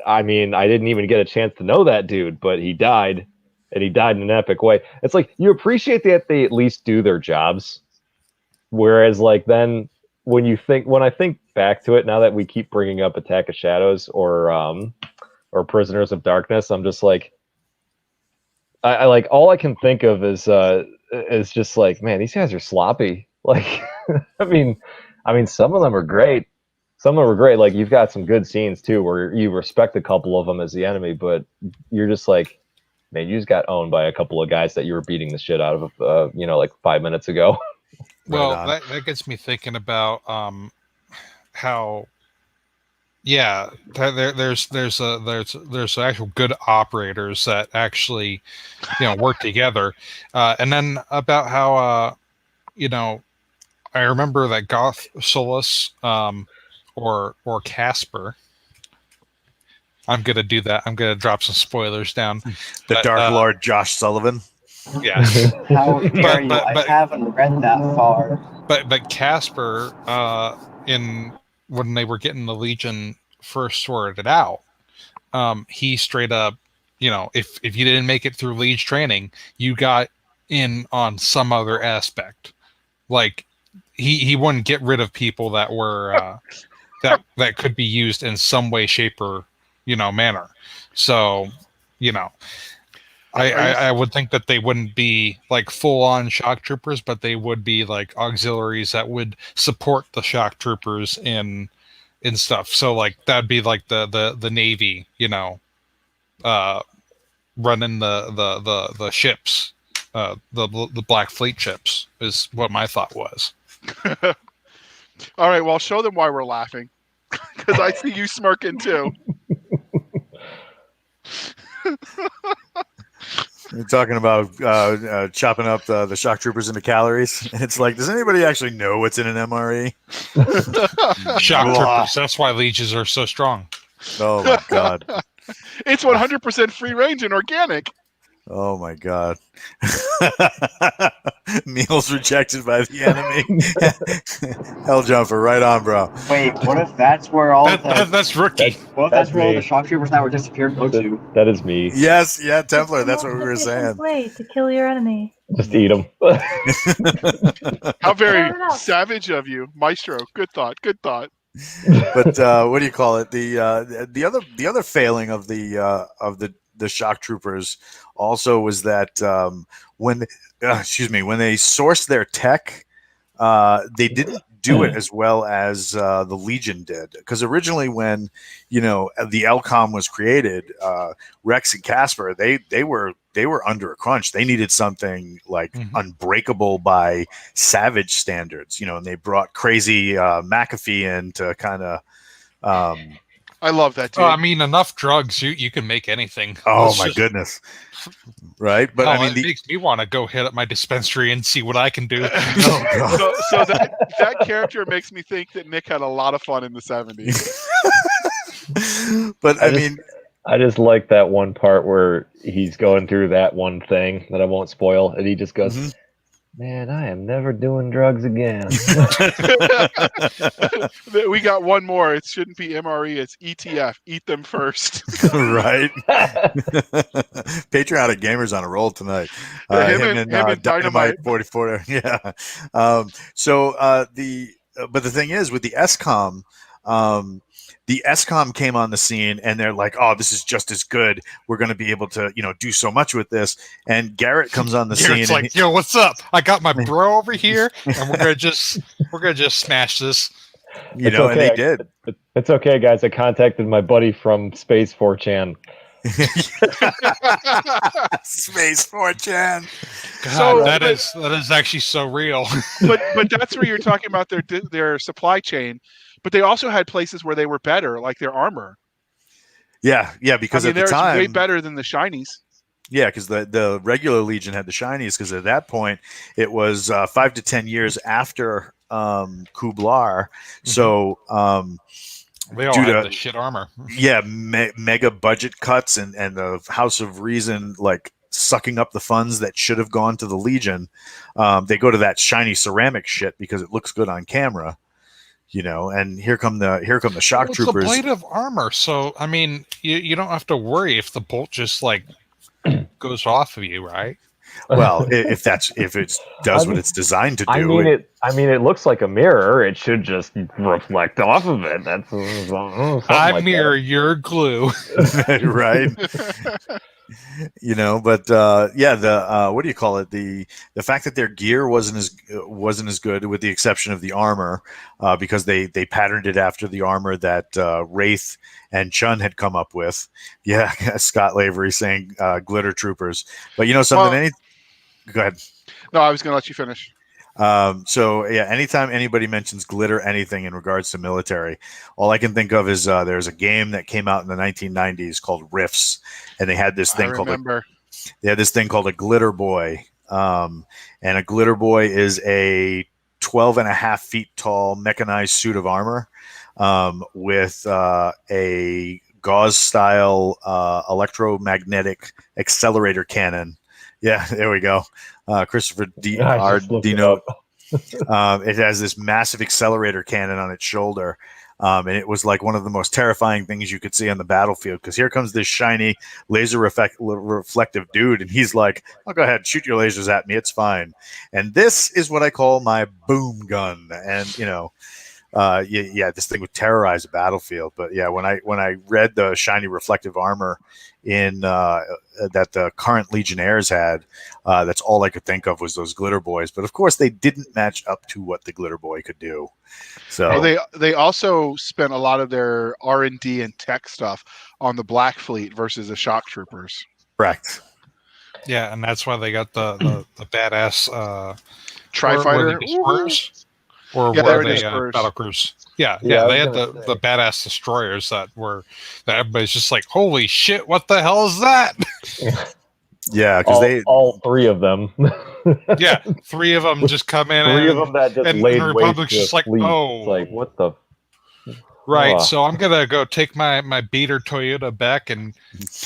I mean, I didn't even get a chance to know that dude, but he died, and he died in an epic way. It's like you appreciate that they at least do their jobs. Whereas, like, then when I think back to it, now that we keep bringing up Attack of Shadows or Prisoners of Darkness, I'm just like, I like all I can think of is just like, man, these guys are sloppy. Like, I mean, some of them are great. Some of them are great. Like, you've got some good scenes too, where you respect a couple of them as the enemy, but you're just like, man, you just got owned by a couple of guys that you were beating the shit out of, like 5 minutes ago. Well, that gets me thinking about how, there's actual good operators that actually, work together, and then about how I remember that Goth Solus or Casper. I'm gonna do that. I'm gonna drop some spoilers down. The Dark Lord Josh Sullivan. Yeah. How dare you? I haven't read that far. But Casper, when they were getting the Legion first sorted out, he straight up, if you didn't make it through Leej training, you got in on some other aspect. Like he wouldn't get rid of people that were that could be used in some way, shape, or manner. So I would think that they wouldn't be like full on shock troopers, but they would be like auxiliaries that would support the shock troopers in stuff. So like that'd be like the Navy, running the ships, the Black Fleet ships is what my thought was. All right, well, show them why we're laughing, because I see you smirking too. You're talking about chopping up the shock troopers into calories. It's like, does anybody actually know what's in an MRE? Shock troopers. That's why leeches are so strong. Oh my god! It's 100% free range and organic. Oh my god! Meals rejected by the enemy. Hell jumper, right on, bro. Wait, what if that's where all that's rookie? what if that's where all the shock troopers that were disappeared go to? That is me. Yes, yeah, Templar. That's what we were saying. Way to kill your enemy. Just eat them. How very Throw it out. savage of you, Maestro. Good thought. Good thought. But what do you call it? The other failing of the shock troopers also was that when they sourced their tech, they didn't do it as well as the Legion did. Because originally, when the LCOM was created, Rex and Casper they were under a crunch. They needed something like unbreakable by Savage standards, and they brought crazy McAfee in to kind of. I love that, dude. I mean, enough drugs, you can make anything. Oh my goodness! Right, but I mean, it makes me want to go hit up my dispensary and see what I can do. So that character makes me think that Nick had a lot of fun in the 70s. But I just like that one part where he's going through that one thing that I won't spoil, and he just goes, "Man, I am never doing drugs again." We got one more. It shouldn't be MRE. It's ETF. Eat them first. Right. Patriotic Gamers on a roll tonight. Him and Dynamite 44. Yeah. But the thing is, with the SCOM, the SCOM came on the scene and they're like, "Oh, this is just as good. We're going to be able to, do so much with this." And Garrett comes on the Garrett's scene. like, "Yo, what's up? I got my bro over here, and we're gonna just smash this." It's and okay. they did. It's okay, guys. I contacted my buddy from Space 4chan. Space 4chan. God, So, that is actually so real. but that's where you're talking about their supply chain. But they also had places where they were better, like their armor. Yeah, because at the they're time, way better than the shinies. yeah, because the regular Legion had the shinies. Because at that point, it was 5 to 10 years after Kublar, so They all had the shit armor. yeah, mega budget cuts and the House of Reason like sucking up the funds that should have gone to the Legion. They go to that shiny ceramic shit because it looks good on camera. And here come the shock troopers. It's a blade of armor, so I mean, you don't have to worry if the bolt just like goes off of you, right? Well, if it does what it's designed to do. It looks like a mirror. It should just reflect off of it. That's I mirror your glue, right? But what do you call it? The fact that their gear wasn't as good, with the exception of the armor, because they patterned it after the armor that Wraith and Chun had come up with. Yeah, Scott Lavery saying glitter troopers, but something. Go ahead. No, I was going to let you finish. Anytime anybody mentions glitter anything in regards to military, all I can think of is there's a game that came out in the 1990s called Rifts, and they had this thing called a glitter boy. And a glitter boy is a 12.5 feet tall mechanized suit of armor with a gauze style electromagnetic accelerator cannon. Yeah, there we go. Christopher Dino. It has this massive accelerator cannon on its shoulder. And it was like one of the most terrifying things you could see on the battlefield, because here comes this shiny laser reflective dude, and he's like, "Oh, go ahead, shoot your lasers at me, it's fine." And this is what I call my boom gun. And this thing would terrorize a battlefield. But yeah, when I read the shiny reflective armor in that the current Legionnaires had, that's all I could think of was those glitter boys. But of course, they didn't match up to what the glitter boy could do. So they also spent a lot of their R&D and tech stuff on the Black Fleet versus the Shock Troopers. Correct. Yeah, and that's why they got the badass Tri-fighter. Or Yeah, were they they were battle crews? Yeah, Yeah, they I had was gonna say. the badass destroyers that everybody's just like, holy shit, what the hell is that? Yeah, because all three of them. Yeah, 3 of them just come in. Three and, of them that just and laid the waste Republic's to a just like, fleet. oh, It's like, what the? right. Ugh. So I'm gonna go take my beater Toyota back, and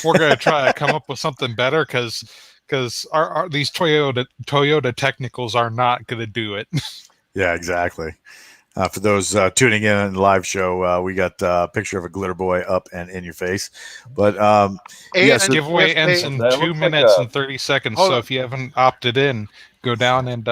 we're gonna try to come up with something better because these Toyota technicals are not gonna do it. Yeah, exactly. For those tuning in on the live show, we got a picture of a glitter boy up and in your face. But The giveaway ends in that 2 looks like minutes a- and 30 seconds. Hold So on. if you haven't opted in, go down and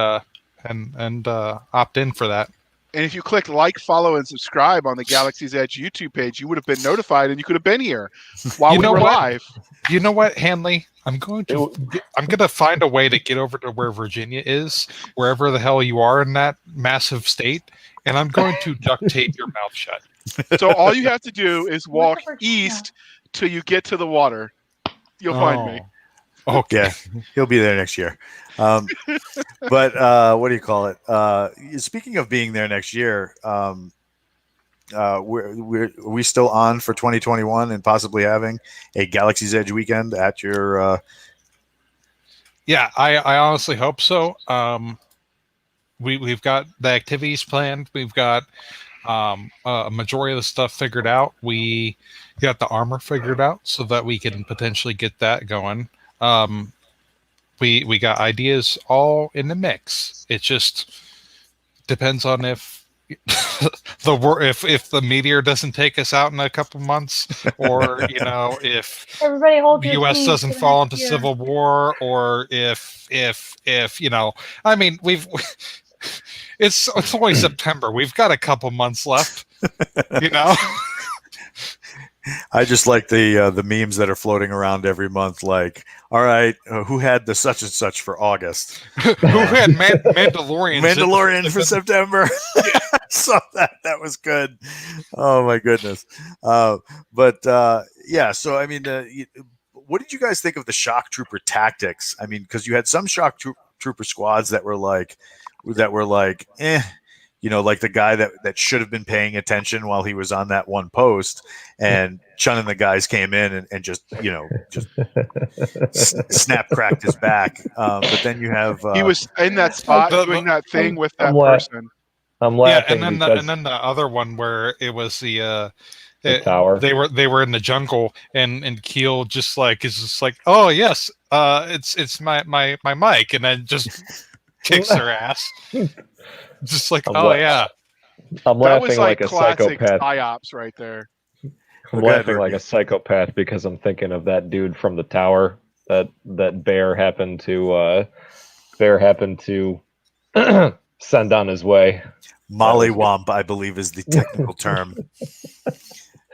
opt in for that. And if you click like, follow, and subscribe on the Galaxy's Edge YouTube page, you would have been notified and you could have been here while You we know were what? live. You know what, Hanley? I'm going to find a way to get over to where Virginia is, wherever the hell you are in that massive state, and I'm going to duct tape your mouth shut. So all you have to do is walk Whatever. east till you get to the water. You'll find me. Okay. yeah, he'll be there next year. But what do you call it? Speaking of being there next year, are we still on for 2021 and possibly having a Galaxy's Edge weekend at your? Yeah, I honestly hope so. We've got the activities planned. We've got a majority of the stuff figured out. We got the armor figured out so that we can potentially get that going. We got ideas all in the mix. It just depends on if if the meteor doesn't take us out in a couple months, or if Everybody hold the your U.S. peace doesn't for fall next into year. civil war, or if I mean, it's only September. We've got a couple months left. I just like the memes that are floating around every month. Like, all right, who had the such and such for August? Who had Mandalorians? Mandalorian for September. I saw that. That was good. Oh my goodness. Yeah. So I mean, what did you guys think of the shock trooper tactics? I mean, because you had some shock trooper squads that were like, eh. Like the guy that should have been paying attention while he was on that one post, and Chun and the guys came in and just snap cracked his back. But then you have He was in that spot doing that thing with that person. I'm Yeah, laughing and because then the other one where it was the tower. They were in the jungle, and Keel is just like, oh yes, it's my mic, and then just kicks their ass. Just like, yeah. I'm That was laughing like a classic psychopath. PSYOPs right there. I'm laughing like a psychopath because I'm thinking of that dude from the tower that Bear happened to send on his way. Mollywomp, I believe, is the technical term.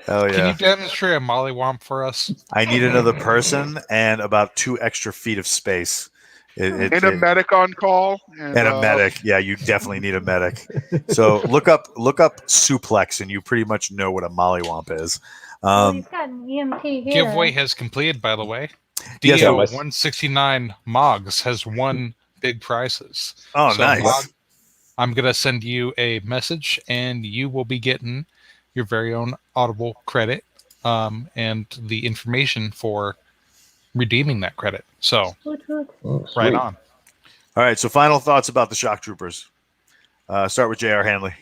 Oh yeah. Can you demonstrate a mollywomp for us? I need another person and about 2 extra feet of space. And a medic on call. And a medic. Yeah, you definitely need a medic. So look up suplex, and you pretty much know what a mollywomp is. He's got an EMT here. Giveaway has completed, by the way. Yes, DO nice. 169 Moggs has won big prizes. Oh, So, nice. Mog, I'm gonna send you a message, and you will be getting your very own Audible credit, and the information for redeeming that credit. So Hoot, hoot. Oh, right sweet. on. All right. So final thoughts about the shock troopers. Start with J.R. Hanley.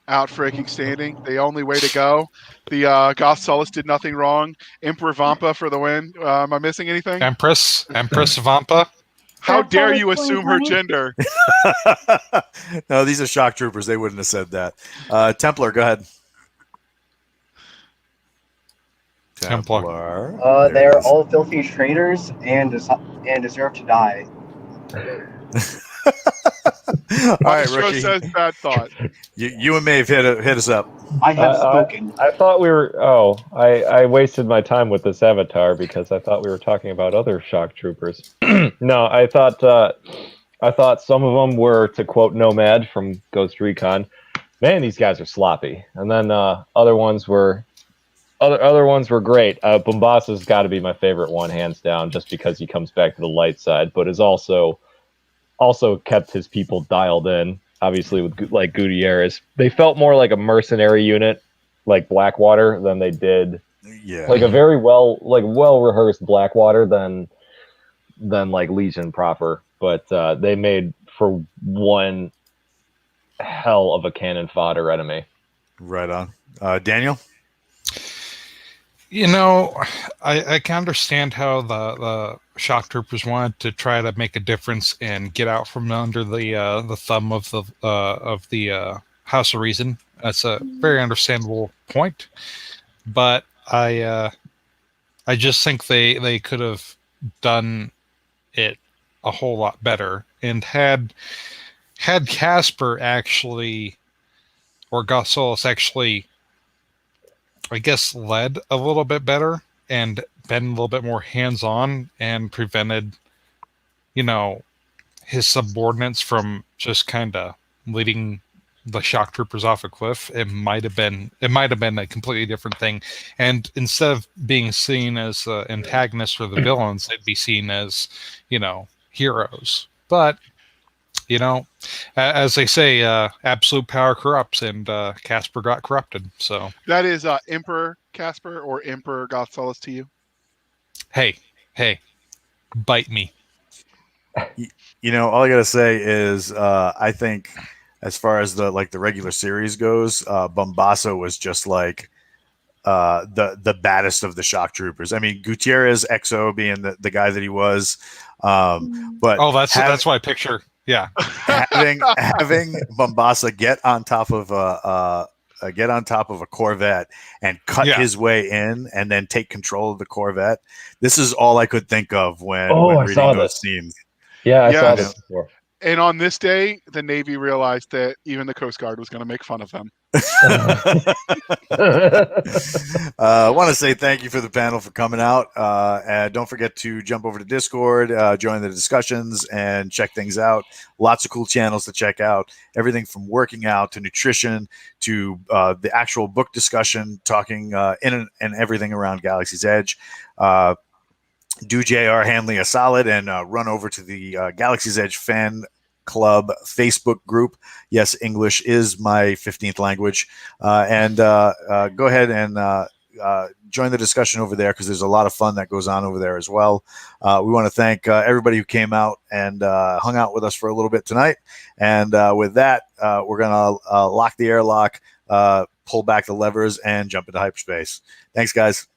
Out freaking standing. The only way to go. The Goth Sullus did nothing wrong. Emperor Vampa for the win. Am I missing anything? Empress Vampa. How That's dare always you assume her 2020. gender? No, these are shock troopers. They wouldn't have said that. Templar, go ahead. Templar. They're all filthy traitors and deserve to die. All right, Show Rookie. says bad thought. You and Maeve hit us up. I have spoken. I thought we were. Oh, I wasted my time with this avatar because I thought we were talking about other shock troopers. No, I thought some of them were, to quote Nomad from Ghost Recon, man, these guys are sloppy. And then other ones were great. Bombassa's got to be my favorite one, hands down, just because he comes back to the light side, but is also kept his people dialed in. Obviously, with like Gutierrez, they felt more like a mercenary unit, like Blackwater, than they did like a very well rehearsed Blackwater than like Legion proper. But they made for one hell of a cannon fodder enemy. Right on. Daniel? You know, I can understand how the shock troopers wanted to try to make a difference and get out from under the thumb of the House of Reason. That's a very understandable point, but I just think they could have done it a whole lot better and had Casper actually, or Gossolis actually, I guess, led a little bit better and been a little bit more hands-on and prevented, his subordinates from just kind of leading the shock troopers off a cliff. It might have been a completely different thing. And instead of being seen as antagonists or the villains, they'd be seen as, heroes. But, as they say, absolute power corrupts, and Casper got corrupted. So That is Emperor Casper or Emperor Gothelus to you? Hey, bite me. All I gotta say is I think as far as the regular series goes, Bombassa was just like the baddest of the shock troopers. I mean, Gutierrez XO being the guy that he was, but that's why I picture. Yeah, having Bombassa get on top of a Corvette and cut his way in, and then take control of the Corvette. This is all I could think of when reading those scenes. Yeah, I saw this before. And on this day, the Navy realized that even the Coast Guard was going to make fun of them. I want to say thank you for the panel for coming out. And don't forget to jump over to Discord, join the discussions, and check things out. Lots of cool channels to check out. Everything from working out to nutrition to the actual book discussion, talking in and everything around Galaxy's Edge. Do JR Hanley a solid and run over to the Galaxy's Edge fan club Facebook group. Yes, English is my 15th language. And go ahead and join the discussion over there, because there's a lot of fun that goes on over there as well. We want to thank everybody who came out and hung out with us for a little bit tonight. And with that, we're going to lock the airlock, pull back the levers, and jump into hyperspace. Thanks, guys.